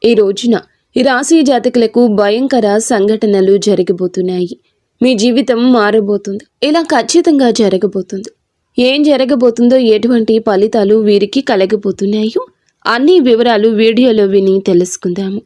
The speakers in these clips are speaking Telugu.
ఈ రోజున ఈ రాశి జాతకులకు భయంకర సంఘటనలు జరగబోతున్నాయి. మీ జీవితం మారబోతుంది. ఇలా ఖచ్చితంగా జరగబోతుంది. ఏం జరగబోతుందో, ఎటువంటి ఫలితాలు వీరికి కలగబోతున్నాయో అన్ని వివరాలు వీడియోలో విని తెలుసుకుందాము.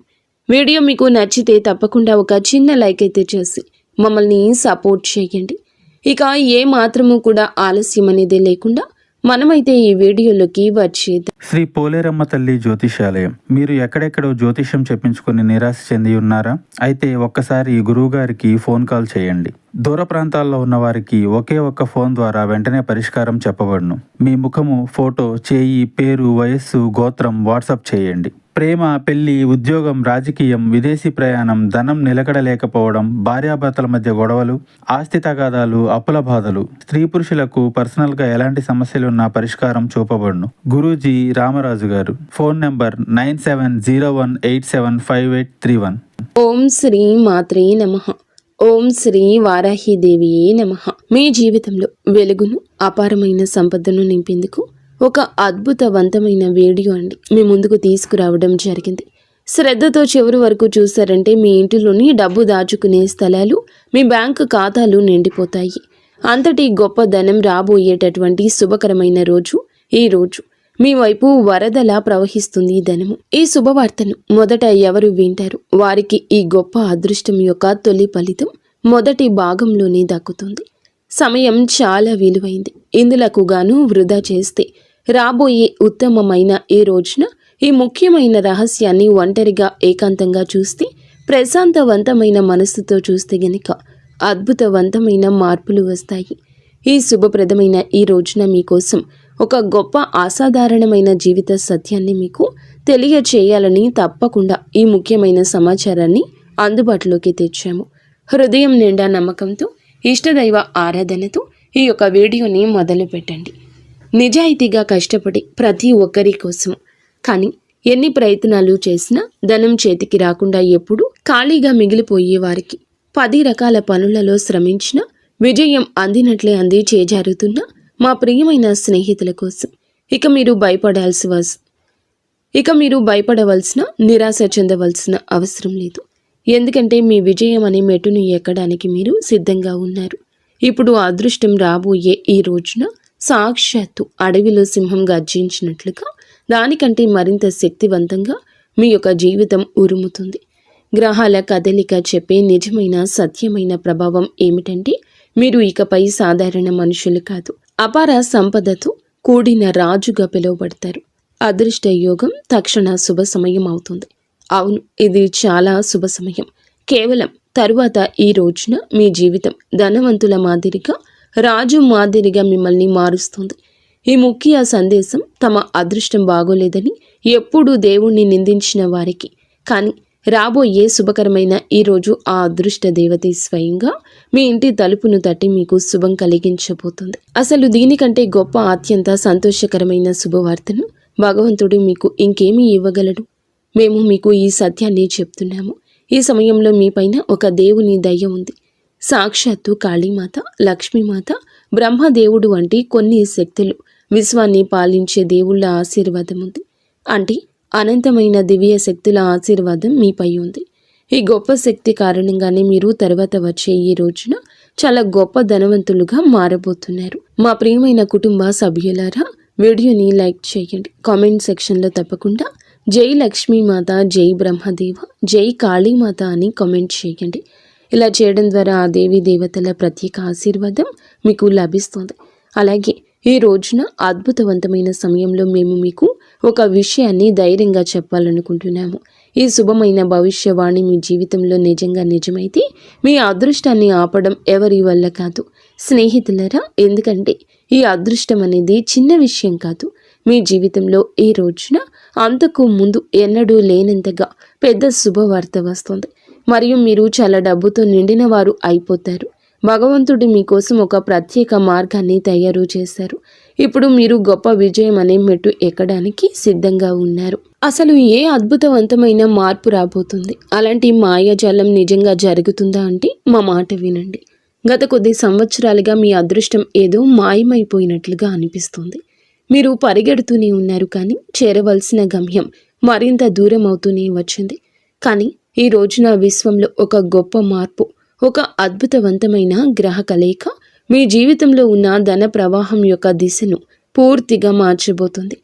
వీడియో మీకు నచ్చితే తప్పకుండా ఒక చిన్న లైక్ అయితే చేసి మమ్మల్ని సపోర్ట్ చేయండి. ఇక ఏ మాత్రము కూడా ఆలస్యం అనేది లేకుండా మనమైతే ఈ వీడియోలోకి వచ్చేద్దాం. శ్రీ పోలేరమ్మ తల్లి జ్యోతిషాలయం. మీరు ఎక్కడెక్కడో జ్యోతిష్యం చెప్పించుకుని నిరాశ చెంది ఉన్నారా? అయితే ఒక్కసారి గురువు గారికి ఫోన్ కాల్ చేయండి. దూర ప్రాంతాల్లో ఉన్న వారికి ఒకే ఒక్క ఫోన్ ద్వారా వెంటనే పరిష్కారం చెప్పబడును. మీ ముఖము, ఫోటో, చేయి, పేరు, వయస్సు, గోత్రం వాట్సాప్ చేయండి. ప్రేమ, పెళ్లి, ఉద్యోగం, రాజకీయం, విదేశీ ప్రయాణం, ధనం నిలకడలేకపోవడం, భార్యాభర్తల మధ్య గొడవలు, ఆస్తి తగాదాలు, అప్పుల బాధలు, స్త్రీ పురుషులకు పర్సనల్గా ఎలాంటి సమస్యలున్నా పరిష్కారం చూపబడును. గురూజీ రామరాజు గారు. Phone number 9701875831. ఓం శ్రీ మాత్రే నమః. ఓం శ్రీ వారాహిదేవియే నమః. మీ జీవితంలో వెలుగును, అపారమైన సంపదను నింపేందుకు ఒక అద్భుతవంతమైన వీడియో అండి మీ ముందుకు తీసుకురావడం జరిగింది. శ్రద్ధతో చివరి వరకు చూసారంటే మీ ఇంటిలోని డబ్బు దాచుకునే స్థలాలు, మీ బ్యాంకు ఖాతాలు నిండిపోతాయి. అంతటి గొప్ప ధనం రాబోయేటటువంటి శుభకరమైన రోజు ఈ రోజు. మీ వైపు వరదలా ప్రవహిస్తుంది ధనము. ఈ శుభవార్తను మొదట ఎవరు వింటారు వారికి ఈ గొప్ప అదృష్టం యొక్క తొలి ఫలితం మొదటి భాగంలోనే దక్కుతుంది. సమయం చాలా విలువైంది. ఇందులకు గాను వృధా చేస్తే రాబోయే ఉత్తమమైన ఈ రోజున ఈ ముఖ్యమైన రహస్యాన్ని ఒంటరిగా ఏకాంతంగా చూస్తే, ప్రశాంతవంతమైన మనస్సుతో చూస్తే గనుక అద్భుతవంతమైన మార్పులు వస్తాయి. ఈ శుభప్రదమైన ఈ రోజున మీకోసం ఒక గొప్ప అసాధారణమైన జీవిత సత్యాన్ని మీకు తెలియచేయాలని తప్పకుండా ఈ ముఖ్యమైన సమాచారాన్ని అందుబాటులోకి తెచ్చాము. హృదయం నిండా నమ్మకంతో, ఇష్టదైవ ఆరాధనతో ఈ యొక్క వీడియోని మొదలు పెట్టండి. నిజాయితీగా కష్టపడి ప్రతి ఒక్కరి కోసం, కానీ ఎన్ని ప్రయత్నాలు చేసినా ధనం చేతికి రాకుండా ఎప్పుడు ఖాళీగా మిగిలిపోయే వారికి, 10 రకాల పనులలో శ్రమించిన విజయం అందినట్లే అంది చేజారుతున్న మా ప్రియమైన స్నేహితుల కోసం ఇక మీరు భయపడవలసిన, నిరాశ చెందవలసిన అవసరం లేదు. ఎందుకంటే మీ విజయం అనే మెట్టును ఎక్కడానికి మీరు సిద్ధంగా ఉన్నారు. ఇప్పుడు అదృష్టం రాబోయే ఈ రోజున సాక్షాత్తు అడవిలో సింహం గర్జించినట్లుగా, దానికంటే మరింత శక్తివంతంగా మీ యొక్క జీవితం ఉరుముతుంది. గ్రహాల కదలిక చెప్పే నిజమైన సత్యమైన ప్రభావం ఏమిటంటే, మీరు ఇకపై సాధారణ మనుషులు కాదు, అపార సంపదతో కూడిన రాజుగా పిలువబడతారు. అదృష్ట యోగం తక్షణ శుభ సమయం అవుతుంది. అవును, ఇది చాలా శుభ సమయం. కేవలం తరువాత ఈ రోజున మీ జీవితం ధనవంతుల మాదిరిగా, రాజు మాదిరిగా మిమ్మల్ని మారుస్తుంది. ఈ ముఖ్య సందేశం తమ అదృష్టం బాగోలేదని ఎప్పుడూ దేవుణ్ణి నిందించిన వారికి, కానీ రాబోయే శుభకరమైన ఈ రోజు ఆ అదృష్ట దేవత స్వయంగా మీ ఇంటి తలుపును తట్టి మీకు శుభం కలిగించబోతుంది. అసలు దీనికంటే గొప్ప, అత్యంత సంతోషకరమైన శుభవార్తను భగవంతుడు మీకు ఇంకేమీ ఇవ్వగలడు? మేము మీకు ఈ సత్యాన్ని చెప్తున్నాము. ఈ సమయంలో మీపైన ఒక దేవుని దయ ఉంది. సాక్షాత్తు కాళీమాత, లక్ష్మీమాత, బ్రహ్మదేవుడు వంటి కొన్ని శక్తులు, విశ్వాన్ని పాలించే దేవుళ్ళ ఆశీర్వాదం ఉంది. అంటే అనంతమైన దివ్య శక్తుల ఆశీర్వాదం మీపై ఉంది. ఈ గొప్ప శక్తి కారణంగానే మీరు తర్వాత వచ్చే ఈ రోజున చాలా గొప్ప ధనవంతులుగా మారబోతున్నారు. మా ప్రియమైన కుటుంబ సభ్యులారా, వీడియోని లైక్ చేయండి. కామెంట్ సెక్షన్లో తప్పకుండా జై లక్ష్మీమాత, జై బ్రహ్మదేవ, జై కాళీమాత అని కామెంట్ చేయండి. ఇలా చేయడం ద్వారా ఆ దేవీ దేవతల ప్రత్యేక ఆశీర్వాదం మీకు లభిస్తుంది. అలాగే ఈ రోజున అద్భుతవంతమైన సమయంలో మేము మీకు ఒక విషయాన్ని ధైర్యంగా చెప్పాలనుకుంటున్నాము. ఈ శుభమైన భవిష్యవాణి మీ జీవితంలో నిజంగా నిజమైతే మీ అదృష్టాన్ని ఆపడం ఎవరి వల్ల కాదు స్నేహితులరా. ఎందుకంటే ఈ అదృష్టం అనేది చిన్న విషయం కాదు. మీ జీవితంలో ఈ రోజున అంతకు ముందు ఎన్నడూ లేనంతగా పెద్ద శుభవార్త వస్తుంది. మరియు మీరు చాలా డబ్బుతో నిండిన వారు అయిపోతారు. భగవంతుడు మీకోసం ఒక ప్రత్యేక మార్గాన్ని తయారు చేశారు. ఇప్పుడు మీరు గొప్ప విజయం అనే మెట్టు ఎక్కడానికి సిద్ధంగా ఉన్నారు. అసలు ఏ అద్భుతవంతమైన మార్పు రాబోతుంది? అలాంటి మాయాజాలం నిజంగా జరుగుతుందా అంటే మా మాట వినండి. గత కొద్ది సంవత్సరాలుగా మీ అదృష్టం ఏదో మాయమైపోయినట్లుగా అనిపిస్తుంది. మీరు పరిగెడుతూనే ఉన్నారు, కానీ చేరవలసిన గమ్యం మరింత దూరం అవుతూనే వచ్చింది. కానీ ఈ రోజున విశ్వంలో ఒక గొప్ప మార్పు, ఒక అద్భుతవంతమైన గ్రహ కలయిక మీ జీవితంలో ఉన్న ధన ప్రవాహం యొక్క దిశను పూర్తిగా మార్చబోతుంది.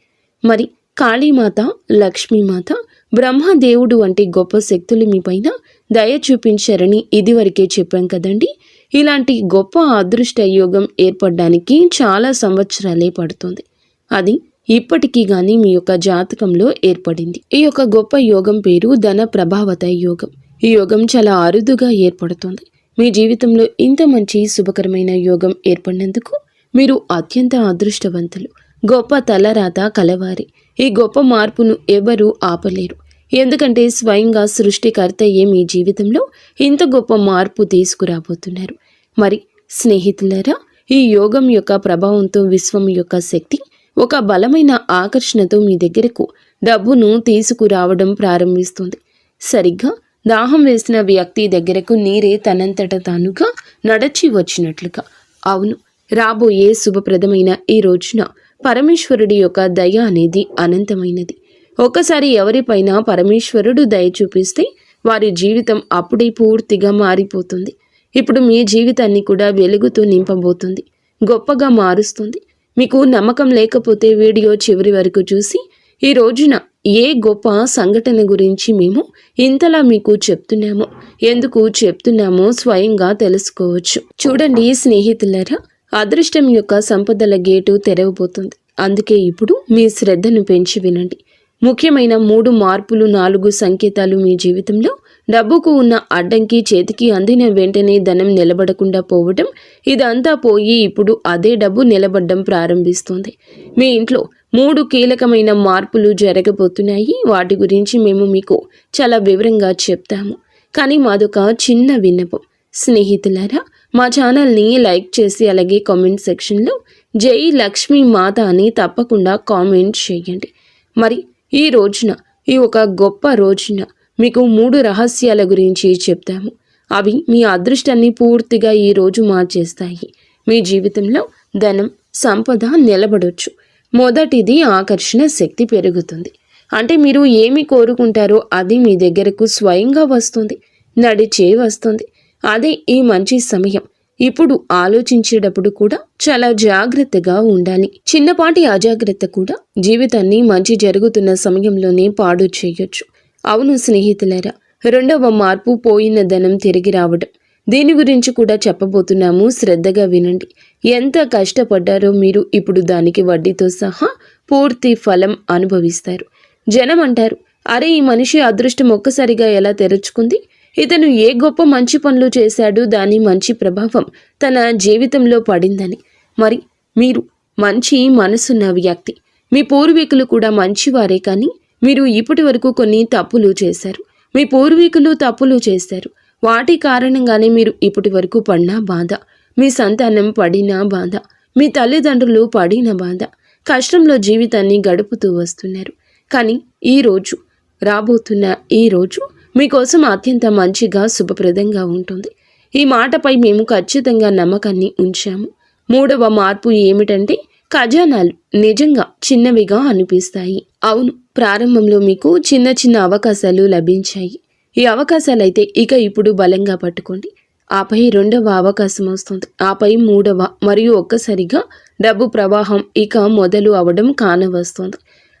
మరి కాళీమాత, లక్ష్మీమాత, బ్రహ్మదేవుడు వంటి గొప్ప శక్తులు మీపైన దయ చూపించారని ఇదివరకే చెప్పాం కదండి. ఇలాంటి గొప్ప అదృష్ట యోగం ఏర్పడడానికి చాలా సంవత్సరాలే పడుతుంది. అది ఇప్పటికీ గాని మీ యొక్క జాతకంలో ఏర్పడింది. ఈ యొక్క గొప్ప యోగం పేరు ధన ప్రభావత యోగం. ఈ యోగం చాలా అరుదుగా ఏర్పడుతుంది. మీ జీవితంలో ఇంత మంచి శుభకరమైన యోగం ఏర్పడినందుకు మీరు అత్యంత అదృష్టవంతులు, గొప్ప తలరాత కలవారి. ఈ గొప్ప మార్పును ఎవరూ ఆపలేరు. ఎందుకంటే స్వయంగా సృష్టికర్తయే మీ జీవితంలో ఇంత గొప్ప మార్పు తీసుకురాబోతున్నారు. మరి స్నేహితులారా, ఈ యోగం యొక్క ప్రభావంతో విశ్వం యొక్క శక్తి ఒక బలమైన ఆకర్షణతో మీ దగ్గరకు డబ్బును తీసుకురావడం ప్రారంభిస్తుంది. సరిగ్గా దాహం వేసిన వ్యక్తి దగ్గరకు నీరే తనంతట తానుగా నడచి వచ్చినట్లుగా. అవును, రాబోయే శుభప్రదమైన ఈ రోజున పరమేశ్వరుడి యొక్క దయ అనేది అనంతమైనది. ఒక్కసారి ఎవరిపైన పరమేశ్వరుడు దయ చూపిస్తే వారి జీవితం అప్పుడే పూర్తిగా మారిపోతుంది. ఇప్పుడు మీ జీవితాన్ని కూడా వెలుగుతో నింపబోతుంది, గొప్పగా మారుస్తుంది. మీకు నమ్మకం లేకపోతే వీడియో చివరి వరకు చూసి ఈ రోజున ఏ గొప్ప సంఘటన గురించి మేము ఇంతలా మీకు చెప్తున్నామో, ఎందుకు చెప్తున్నామో స్వయంగా తెలుసుకోవచ్చు. చూడండి స్నేహితులారా, అదృష్టం యొక్క సంపదల గేటు తెరవబోతుంది. అందుకే ఇప్పుడు మీ శ్రద్ధను పెంచి వినండి. ముఖ్యమైన 3 మార్పులు, 4 సంకేతాలు మీ జీవితంలో డబ్బుకు ఉన్న అడ్డంకి చేతికి అందిన వెంటనే ధనం నిలబడకుండా పోవటం, ఇదంతా పోయి ఇప్పుడు అదే డబ్బు నిలబడడం ప్రారంభిస్తుంది. మీ ఇంట్లో 3 కీలకమైన మార్పులు జరగబోతున్నాయి. వాటి గురించి మేము మీకు చాలా వివరంగా చెప్తాము. కానీ మాదొక చిన్న విన్నపం. స్నేహితులారా, మా ఛానల్ని లైక్ చేసి అలాగే కామెంట్ సెక్షన్లో జై లక్ష్మీ మాత అని తప్పకుండా కామెంట్ చేయండి. మరి ఈ రోజున, ఈ ఒక గొప్ప రోజున మీకు 3 రహస్యాల గురించి చెప్తాము. అవి మీ అదృష్టాన్ని పూర్తిగా ఈ రోజు మార్చేస్తాయి. మీ జీవితంలో ధనం, సంపద నిలబడొచ్చు. మొదటిది, ఆకర్షణ శక్తి పెరుగుతుంది. అంటే మీరు ఏమి కోరుకుంటారో అది మీ దగ్గరకు స్వయంగా వస్తుంది, నడిచే వస్తుంది. అదే ఈ మంచి సమయం. ఇప్పుడు ఆలోచించేటప్పుడు కూడా చాలా జాగ్రత్తగా ఉండాలి. చిన్నపాటి అజాగ్రత్త కూడా జీవితాన్ని మంచి జరుగుతున్న సమయంలోనే పాడు చేయొచ్చు. అవును స్నేహితులారా, 2వ మార్పు పోయిన ధనం తిరిగి రావడం. దీని గురించి కూడా చెప్పబోతున్నాము, శ్రద్ధగా వినండి. ఎంత కష్టపడ్డారో మీరు ఇప్పుడు దానికి వడ్డీతో సహా పూర్తి ఫలం అనుభవిస్తారు. జనం అంటారు, అరే ఈ మనిషి అదృష్టం ఒక్కసారిగా ఎలా తెరుచుకుంది, ఇతను ఏ గొప్ప మంచి పనులు చేశాడు, దాని మంచి ప్రభావం తన జీవితంలో పడిందని. మరి మీరు మంచి మనసున్న వ్యక్తి, మీ పూర్వీకులు కూడా మంచివారే. కానీ మీరు ఇప్పటి వరకు కొన్ని తప్పులు చేశారు. మీ పూర్వీకులు తప్పులు చేశారు. వాటి కారణంగానే మీరు ఇప్పటి వరకు పడిన బాధ, మీ సంతానం పడిన బాధ, మీ తల్లిదండ్రులు పడిన బాధ, కష్టంలో జీవితాన్ని గడుపుతూ వస్తున్నారు. కానీ ఈరోజు, రాబోతున్న ఈరోజు మీకోసం అత్యంత మంచిగా, శుభప్రదంగా ఉంటుంది. ఈ మాటపై మేము ఖచ్చితంగా నమ్మకాన్ని ఉంచాము. 3వ మార్పు ఏమిటంటే, ఖజానాలు నిజంగా చిన్నవిగా అనిపిస్తాయి. అవును, ప్రారంభంలో మీకు చిన్న చిన్న అవకాశాలు లభించాయి. ఈ అవకాశాలైతే ఇక ఇప్పుడు బలంగా పట్టుకోండి. ఆపై 2వ అవకాశం వస్తుంది, ఆపై 3వ, మరియు ఒక్కసారిగా డబ్బు ప్రవాహం ఇక మొదలు అవడం కానవస్తుంది.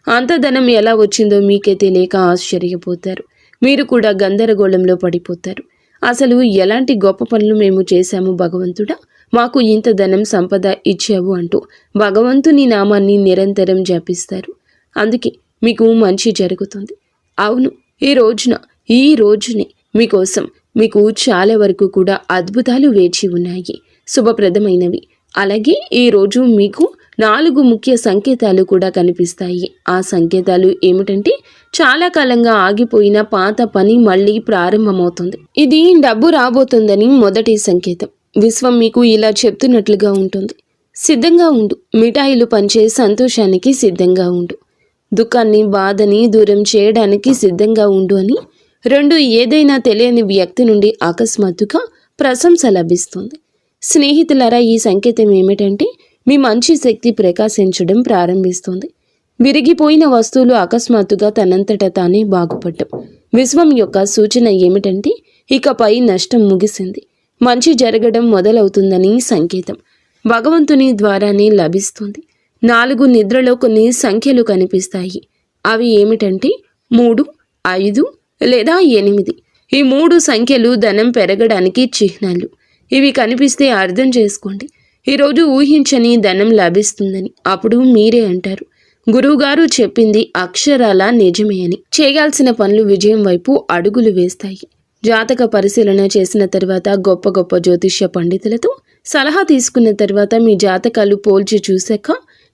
అంత ధనం ఎలా వచ్చిందో మీకే తెలియక ఆశ్చర్యపోతారు. మీరు కూడా గందరగోళంలో పడిపోతారు. అసలు ఎలాంటి గొప్ప పనులు మేము చేశాము భగవంతుడా, మాకు ఇంత ధనం, సంపద ఇచ్చావు అంటూ భగవంతుని నామాన్ని నిరంతరం జపిస్తారు. అందుకే మీకు మంచి జరుగుతుంది. అవును, ఈ రోజునే మీకోసం మీకు చాలా వరకు కూడా అద్భుతాలు వేచి ఉన్నాయి, శుభప్రదమైనవి. అలాగే ఈరోజు మీకు 4 ముఖ్య సంకేతాలు కూడా కనిపిస్తాయి. ఆ సంకేతాలు ఏమిటంటే, చాలా కాలంగా ఆగిపోయిన పాత పని మళ్ళీ ప్రారంభమవుతుంది. ఇది డబ్బు రాబోతుందని మొదటి సంకేతం. విశ్వం మీకు ఇలా చెప్తున్నట్లుగా ఉంటుంది, సిద్ధంగా ఉండు. మిఠాయిలు పంచే సంతోషానికి సిద్ధంగా ఉండు. దుఃఖాన్ని, బాధని దూరం చేయడానికి సిద్ధంగా ఉండు అని. 2, ఏదైనా తెలియని వ్యక్తి నుండి అకస్మాత్తుగా ప్రశంస లభిస్తుంది. స్నేహితులారా, ఈ సంకేతం ఏమిటంటే, మీ మంచి శక్తి ప్రకాశించడం ప్రారంభిస్తుంది. విరిగిపోయిన వస్తువులు అకస్మాత్తుగా తనంతట తానే బాగుపడ్డం. విశ్వం యొక్క సూచన ఏమిటంటే ఇకపై నష్టం ముగిసింది, మంచి జరగడం మొదలవుతుందని సంకేతం. భగవంతుని ద్వారానే లభిస్తుంది. 4 నిద్రలో కొన్ని సంఖ్యలు కనిపిస్తాయి. అవి ఏమిటంటే 3, 5 లేదా 8. ఈ 3 సంఖ్యలు ధనం పెరగడానికి చిహ్నాలు. ఇవి కనిపిస్తే అర్థం చేసుకోండి, ఈరోజు ఊహించని ధనం లభిస్తుందని. అప్పుడు మీరే అంటారు, గురువుగారు చెప్పింది అక్షరాల నిజమే అని. చేయాల్సిన పనులు విజయం వైపు అడుగులు వేస్తాయి. జాతక పరిశీలన చేసిన తర్వాత గొప్ప గొప్ప జ్యోతిష్య పండితులతో సలహా తీసుకున్న తర్వాత మీ జాతకాలు పోల్చి చూశాక,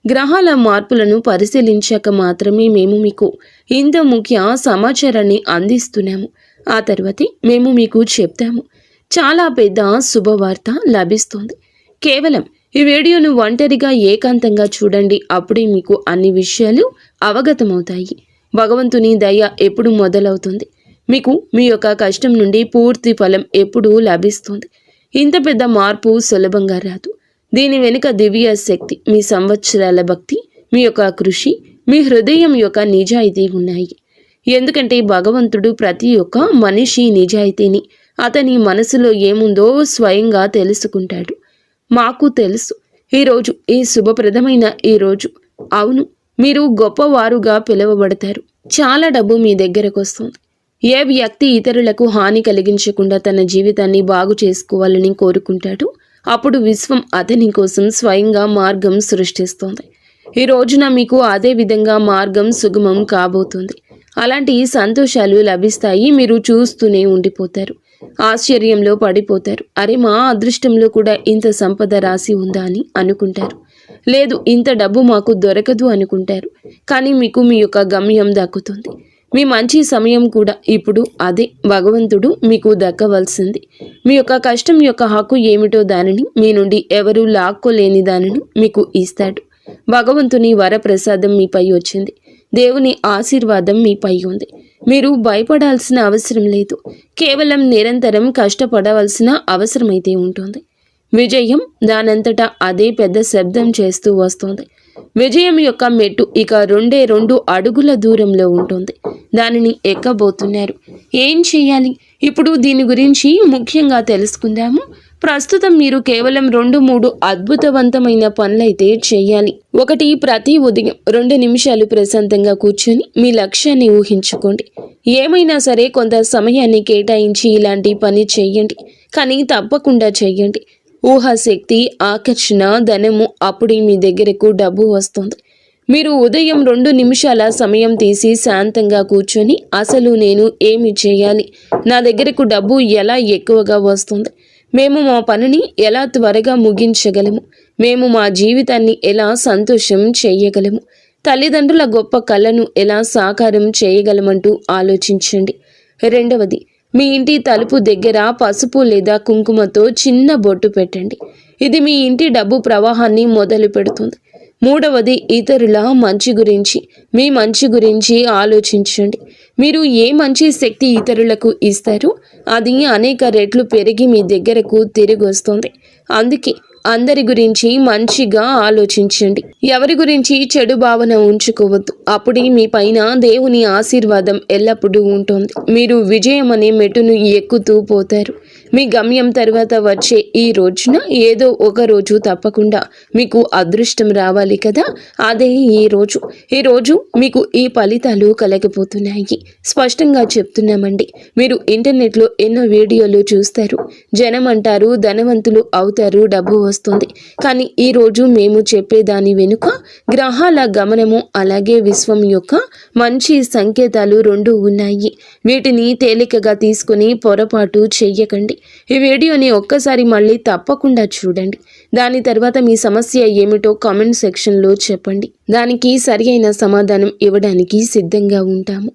గ్రహాల మార్పులను పరిశీలించాక మాత్రమే మేము మీకు ఇంత ముఖ్య సమాచారాన్ని అందిస్తున్నాము. ఆ తర్వాతే మేము మీకు చెప్తాము, చాలా పెద్ద శుభవార్త లభిస్తుంది. కేవలం ఈ వీడియోను ఒంటరిగా ఏకాంతంగా చూడండి, అప్పుడే మీకు అన్ని విషయాలు అవగతమవుతాయి. భగవంతుని దయ ఎప్పుడు మొదలవుతుంది, మీకు మీ యొక్క కష్టం నుండి పూర్తి ఫలం ఎప్పుడు లభిస్తుంది. ఇంత పెద్ద మార్పు సులభంగా రాదు. దీని వెనుక దివ్య శక్తి, మీ సంవత్సరాల భక్తి, మీ యొక్క కృషి, మీ హృదయం యొక్క నిజాయితీ ఉన్నాయి. ఎందుకంటే భగవంతుడు ప్రతి ఒక్క మనిషి నిజాయితీని, అతని మనసులో ఏముందో స్వయంగా తెలుసుకుంటాడు. మాకు తెలుసు, ఈరోజు ఈ శుభప్రదమైన ఈరోజు, అవును, మీరు గొప్పవారుగా పిలువబడతారు. చాలా డబ్బు మీ దగ్గరకు వస్తుంది. ఏ వ్యక్తి ఇతరులకు హాని కలిగించకుండా తన జీవితాన్ని బాగు చేసుకోవాలని కోరుకుంటాడో అప్పుడు విశ్వం అతని కోసం స్వయంగా మార్గం సృష్టిస్తోంది. ఈ రోజున మీకు అదే విధంగా మార్గం సుగమం కాబోతుంది. అలాంటి సంతోషాలు లభిస్తాయి. మీరు చూస్తూనే ఉండిపోతారు, ఆశ్చర్యంలో పడిపోతారు. అరే, మా అదృష్టంలో కూడా ఇంత సంపద రాసి ఉందా అని అనుకుంటారు. లేదు, ఇంత డబ్బు మాకు దొరకదు అనుకుంటారు. కానీ మీకు మీ యొక్క గమ్యం దక్కుతుంది. మీ మంచి సమయం కూడా ఇప్పుడు అదే భగవంతుడు మీకు దక్కవలసింది. మీ యొక్క కష్టం యొక్క హక్కు ఏమిటో దానిని మీ నుండి ఎవరూ లాక్కోలేని దానిని మీకు ఇస్తాడు. భగవంతుని వరప్రసాదం మీపై వచ్చింది. దేవుని ఆశీర్వాదం మీపై ఉంది. మీరు భయపడాల్సిన అవసరం లేదు. కేవలం నిరంతరం కష్టపడవలసిన అవసరమైతే ఉంటుంది. విజయం దానంతటా అదే పెద్ద శబ్దం చేస్తూ వస్తుంది. విజయం యొక్క మెట్టు ఇక 2 అడుగుల దూరంలో ఉంటుంది. దానిని ఎక్కబోతున్నారు. ఏం చేయాలి? ఇప్పుడు దీని గురించి ముఖ్యంగా తెలుసుకుందాము. ప్రస్తుతం మీరు కేవలం 2-3 అద్భుతవంతమైన పనులైతే చేయాలి. 1, ప్రతి ఉదయం 2 నిమిషాలు ప్రశాంతంగా కూర్చొని మీ లక్ష్యాన్ని ఊహించుకోండి. ఏమైనా సరే కొంత సమయాన్ని కేటాయించి ఇలాంటి పని చేయండి, కానీ తప్పకుండా చేయండి. ఊహాశక్తి, ఆకర్షణ, ధనము, అప్పుడే మీ దగ్గరకు డబ్బు వస్తుంది. మీరు ఉదయం 2 నిమిషాల సమయం తీసి శాంతంగా కూర్చొని అసలు నేను ఏమి చేయాలి, నా దగ్గరకు డబ్బు ఎలా ఎక్కువగా వస్తుంది, మేము మా పనిని ఎలా త్వరగా ముగించగలము, మేము మా జీవితాన్ని ఎలా సంతోషం చేయగలము, తల్లిదండ్రుల గొప్ప కళను ఎలా సాకారం చేయగలమంటూ ఆలోచించండి. 2, మీ ఇంటి తలుపు దగ్గర పసుపు లేదా కుంకుమతో చిన్న బొట్టు పెట్టండి. ఇది మీ ఇంటి డబ్బు ప్రవాహాన్ని మొదలు పెడుతుంది. 3, ఇతరుల మంచి గురించి, మీ మంచి గురించి ఆలోచించండి. మీరు ఏ మంచి శక్తి ఇతరులకు ఇస్తారో అది అనేక రెట్లు పెరిగి మీ దగ్గరకు తిరిగి వస్తుంది. అందుకే అందరి గురించి మంచిగా ఆలోచించండి. ఎవరి గురించి చెడు భావన ఉంచుకోవద్దు. అప్పుడే మీ పైన దేవుని ఆశీర్వాదం ఎల్లప్పుడూ ఉంటుంది. మీరు విజయం అనే మెట్టును ఎక్కుతూ పోతారు. మీ గమ్యం తర్వాత వచ్చే ఈ రోజున ఏదో ఒక రోజు తప్పకుండా మీకు అదృష్టం రావాలి కదా, అదే ఈ రోజు. ఈ రోజు మీకు ఈ ఫలితాలు కలగబోతున్నాయి. స్పష్టంగా చెప్తున్నామండి. మీరు ఇంటర్నెట్లో ఎన్నో వీడియోలు చూస్తారు. జనం అంటారు ధనవంతులు అవుతారు, డబ్బు వస్తుంది. కానీ ఈ రోజు మేము చెప్పేదాని వెనుక గ్రహాల గమనము అలాగే విశ్వం యొక్క మంచి సంకేతాలు 2 ఉన్నాయి. వీటిని తేలికగా తీసుకుని పొరపాటు చెయ్యకండి. ఈ వీడియోని ఒక్కసారి మళ్ళీ తప్పకుండా చూడండి. దాని తర్వాత మీ సమస్య ఏమిటో కామెంట్ సెక్షన్లో చెప్పండి. దానికి సరి అయిన సమాధానం ఇవ్వడానికి సిద్ధంగా ఉంటాము.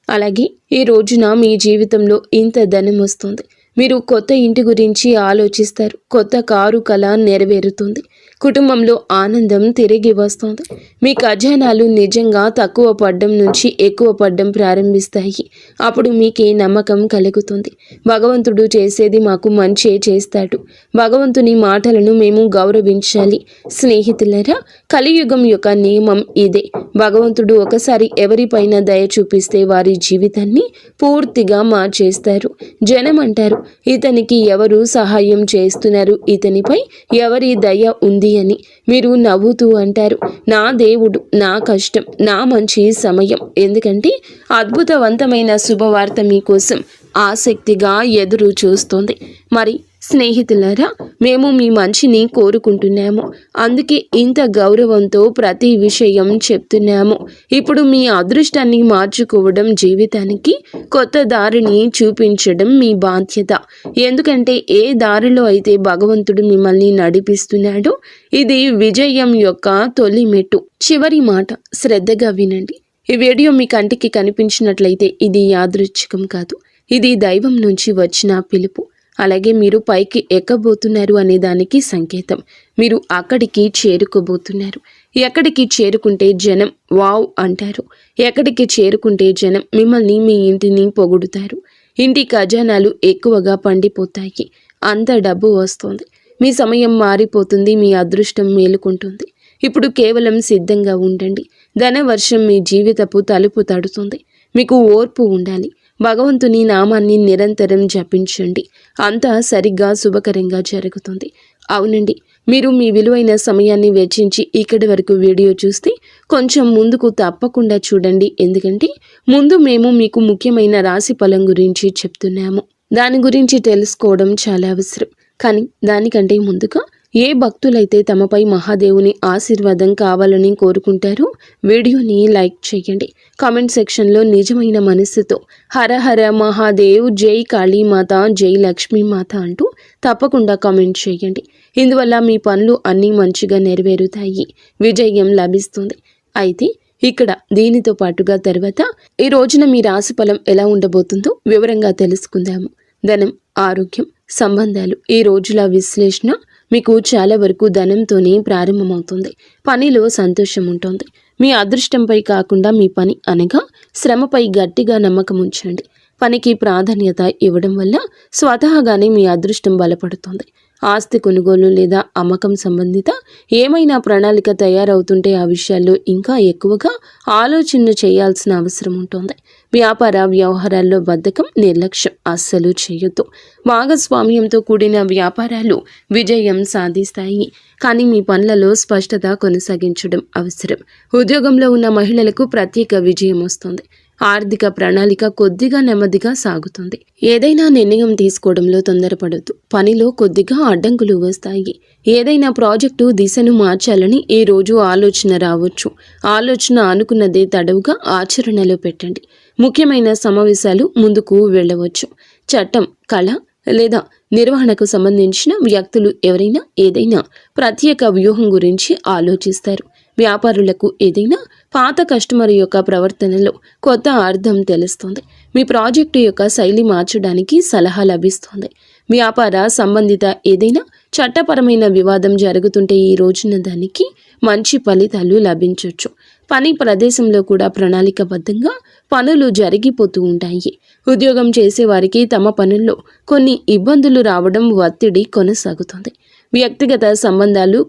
అలాగే ఈ రోజున మీ జీవితంలో ఇంత ధనం వస్తుంది. మీరు కొత్త ఇంటి గురించి ఆలోచిస్తారు. కొత్త కారు కల నెరవేరుతుంది. కుటుంబంలో ఆనందం తిరిగి వస్తుంది. మీ ఖజానాలు నిజంగా తక్కువ పడ్డం నుంచి ఎక్కువ పడ్డం ప్రారంభిస్తాయి. అప్పుడు మీకే నమ్మకం కలుగుతుంది. భగవంతుడు చేసేది మాకు మంచే చేస్తాడు. భగవంతుని మాటలను మేము గౌరవించాలి. స్నేహితులరా, కలియుగం యొక్క నియమం ఇదే. భగవంతుడు ఒకసారి ఎవరిపైన దయ చూపిస్తే వారి జీవితాన్ని పూర్తిగా మార్చేస్తారు. జనం అంటారు, ఇతనికి ఎవరు సహాయం చేస్తున్నారు, ఇతనిపై ఎవరి దయ ఉంది అని. మీరు నవ్వుతూ అంటారు, నా దేవుడు, నా కష్టం, నా మంచి సమయం. ఎందుకంటే అద్భుతవంతమైన శుభవార్త మీకోసం ఆసక్తిగా ఎదురు చూస్తోంది. మరి స్నేహితులారా, మేము మీ మంచిని కోరుకుంటున్నాము. అందుకే ఇంత గౌరవంతో ప్రతి విషయం చెప్తున్నాము. ఇప్పుడు మీ అదృష్టాన్ని మార్చుకోవడం, జీవితానికి కొత్త దారిని చూపించడం మీ బాధ్యత. ఎందుకంటే ఏ దారిలో అయితే భగవంతుడు మిమ్మల్ని నడిపిస్తున్నాడో ఇది విజయం యొక్క తొలి మెట్టు. చివరి మాట శ్రద్ధగా వినండి. ఈ వీడియో మీ కంటికి కనిపించినట్లయితే ఇది యాదృచ్ఛికం కాదు. ఇది దైవం నుంచి వచ్చిన పిలుపు. అలాగే మీరు పైకి ఎక్కబోతున్నారు అనే దానికి సంకేతం. మీరు అక్కడికి చేరుకోబోతున్నారు. ఎక్కడికి చేరుకుంటే జనం వావ్ అంటారు. ఎక్కడికి చేరుకుంటే జనం మిమ్మల్ని, మీ ఇంటిని పొగుడుతారు. ఇంటి ఖజానాలు ఎక్కువగా పండిపోతాయి. అంత డబ్బు వస్తుంది. మీ సమయం మారిపోతుంది. మీ అదృష్టం మేలుకుంటుంది. ఇప్పుడు కేవలం సిద్ధంగా ఉండండి. ధనవర్షం మీ జీవితపు తలుపు తడుతుంది. మీకు ఓర్పు ఉండాలి. భగవంతుని నామాన్ని నిరంతరం జపించండి. అంతా సరిగ్గా శుభకరంగా జరుగుతుంది. అవునండి, మీరు మీ విలువైన సమయాన్ని వెచ్చించి ఇక్కడి వరకు వీడియో చూస్తే కొంచెం ముందుకు తప్పకుండా చూడండి. ఎందుకంటే ముందు మేము మీకు ముఖ్యమైన రాశి ఫలం గురించి చెప్తున్నాము. దాని గురించి తెలుసుకోవడం చాలా అవసరం. కానీ దానికంటే ముందుగా ఏ భక్తులైతే తమపై మహాదేవుని ఆశీర్వాదం కావాలని కోరుకుంటారో వీడియోని లైక్ చేయండి. కామెంట్ సెక్షన్లో నిజమైన మనస్సుతో హర హర మహాదేవ్, జై కాళీమాత, జై లక్ష్మీమాత అంటూ తప్పకుండా కామెంట్ చేయండి. ఇందువల్ల మీ పనులు అన్నీ మంచిగా నెరవేరుతాయి. విజయం లభిస్తుంది. అయితే ఇక్కడ దీనితో పాటుగా తర్వాత ఈ రోజున మీ రాశి ఫలం ఎలా ఉండబోతుందో వివరంగా తెలుసుకుందాము. ధనం, ఆరోగ్యం, సంబంధాలు. ఈ రోజుల విశ్లేషణ మీకు చాలా వరకు ధనంతోనే ప్రారంభమవుతుంది. పనిలో సంతోషం ఉంటుంది. మీ అదృష్టంపై కాకుండా మీ పని అనగా శ్రమపై గట్టిగా నమ్మకం ఉంచండి. పనికి ప్రాధాన్యత ఇవ్వడం వల్ల స్వతహాగానే మీ అదృష్టం బలపడుతుంది. ఆస్తి కొనుగోలు లేదా అమ్మకం సంబంధిత ఏమైనా ప్రణాళిక తయారవుతుంటే ఆ విషయాల్లో ఇంకా ఎక్కువగా ఆలోచన చేయాల్సిన అవసరం ఉంటుంది. వ్యాపార వ్యవహారాల్లో బద్ధకం, నిర్లక్ష్యం అస్సలు చేయొద్దు. భాగస్వామ్యంతో కూడిన వ్యాపారాలు విజయం సాధిస్తాయి. కానీ మీ పనులలో స్పష్టత కొనసాగించడం అవసరం. ఉద్యోగంలో ఉన్న మహిళలకు ప్రత్యేక విజయం వస్తుంది. ఆర్థిక ప్రణాళిక కొద్దిగా నెమ్మదిగా సాగుతుంది. ఏదైనా నిర్ణయం తీసుకోవడంలో తొందరపడొద్దు. పనిలో కొద్దిగా అడ్డంకులు వస్తాయి. ఏదైనా ప్రాజెక్టు దిశను మార్చాలని ఈ రోజు ఆలోచన రావచ్చు. ఆలోచన అనుకున్నదే తడవుగా ఆచరణలో పెట్టండి. ముఖ్యమైన సమావేశాలు ముందుకు వెళ్ళవచ్చు. చట్టం, కళ లేదా నిర్వహణకు సంబంధించిన వ్యక్తులు ఎవరైనా ఏదైనా ప్రత్యేక వ్యూహం గురించి ఆలోచిస్తారు. వ్యాపారులకు ఏదైనా పాత కస్టమర్ యొక్క ప్రవర్తనలో కొత్త అర్థం తెలుస్తుంది. మీ ప్రాజెక్టు యొక్క శైలి మార్చడానికి సలహా లభిస్తుంది. వ్యాపార సంబంధిత ఏదైనా చట్టపరమైన వివాదం జరుగుతుంటే ఈ రోజున దానికి మంచి ఫలితాలు లభించవచ్చు. పని ప్రదేశంలో కూడా ప్రణాళికబద్ధంగా పనులు జరిగిపోతూ ఉంటాయి. ఉద్యోగం చేసేవారికి తమ పనుల్లో కొన్ని ఇబ్బందులు రావడం, ఒత్తిడి కొనసాగుతుంది. వ్యక్తిగత సంబంధాలు,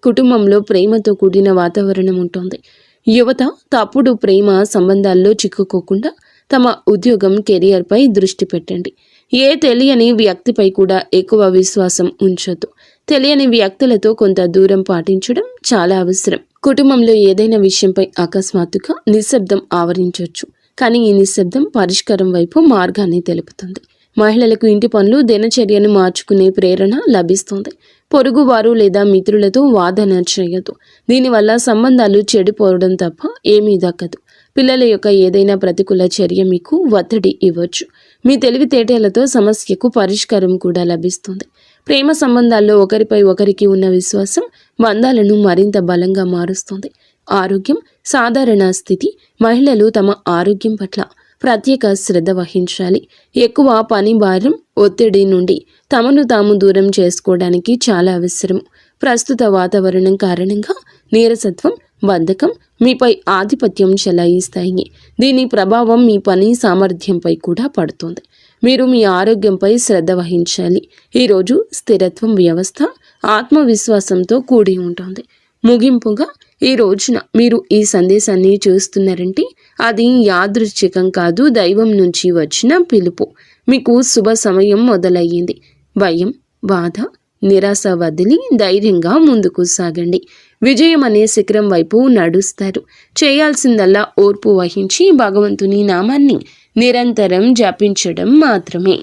కుటుంబంలో ప్రేమతో కూడిన వాతావరణం ఉంటుంది. యువత తప్పుడు ప్రేమ సంబంధాల్లో చిక్కుకోకుండా తమ ఉద్యోగం, కెరియర్పై దృష్టి పెట్టండి. ఏ తెలియని వ్యక్తిపై కూడా ఎక్కువ విశ్వాసం ఉంచొద్దు. తెలియని వ్యక్తులతో కొంత దూరం పాటించడం చాలా అవసరం. కుటుంబంలో ఏదైనా విషయంపై అకస్మాత్తుగా నిశ్శబ్దం ఆవరించవచ్చు. కానీ ఈ నిశ్శబ్దం పరిష్కారం వైపు మార్గాన్ని తెలుపుతుంది. మహిళలకు ఇంటి పనులు, దినచర్యను మార్చుకునే ప్రేరణ లభిస్తుంది. పొరుగువారు లేదా మిత్రులతో వాదన చేయదు. దీనివల్ల సంబంధాలు చెడిపోవడం తప్ప ఏమీ దక్కదు. పిల్లల యొక్క ఏదైనా ప్రతికూల చర్య మీకు ఒత్తిడి ఇవ్వచ్చు. మీ తెలివితేటలతో సమస్యకు పరిష్కారం కూడా లభిస్తుంది. ప్రేమ సంబంధాల్లో ఒకరిపై ఒకరికి ఉన్న విశ్వాసం బంధాలను మరింత బలంగా మారుస్తుంది. ఆరోగ్యం సాధారణ స్థితి. మహిళలు తమ ఆరోగ్యం పట్ల ప్రత్యేక శ్రద్ధ వహించాలి. ఎక్కువ పని భారం, ఒత్తిడి నుండి తమను తాము దూరం చేసుకోవడానికి చాలా అవసరం. ప్రస్తుత వాతావరణం కారణంగా నీరసత్వం, బద్ధకం మీపై ఆధిపత్యం చెలాయిస్తాయి. దీని ప్రభావం మీ పని సామర్థ్యంపై కూడా పడుతుంది. మీరు మీ ఆరోగ్యంపై శ్రద్ధ వహించాలి. ఈరోజు స్థిరత్వం వ్యవస్థ ఆత్మవిశ్వాసంతో కూడి ఉంటుంది. ముగింపుగా ఈ రోజున మీరు ఈ సందేశాన్ని చూస్తున్నారంటే అది యాదృచ్ఛికం కాదు, దైవం నుంచి వచ్చిన పిలుపు. మీకు శుభ సమయం మొదలయ్యింది. భయం, బాధ, నిరాశ వదిలి ధైర్యంగా ముందుకు సాగండి. విజయం అనే శిఖరం వైపు నడుస్తారు. చేయాల్సిందల్లా ఓర్పు వహించి భగవంతుని నామాన్ని నిరంతరం జపించడం మాత్రమే.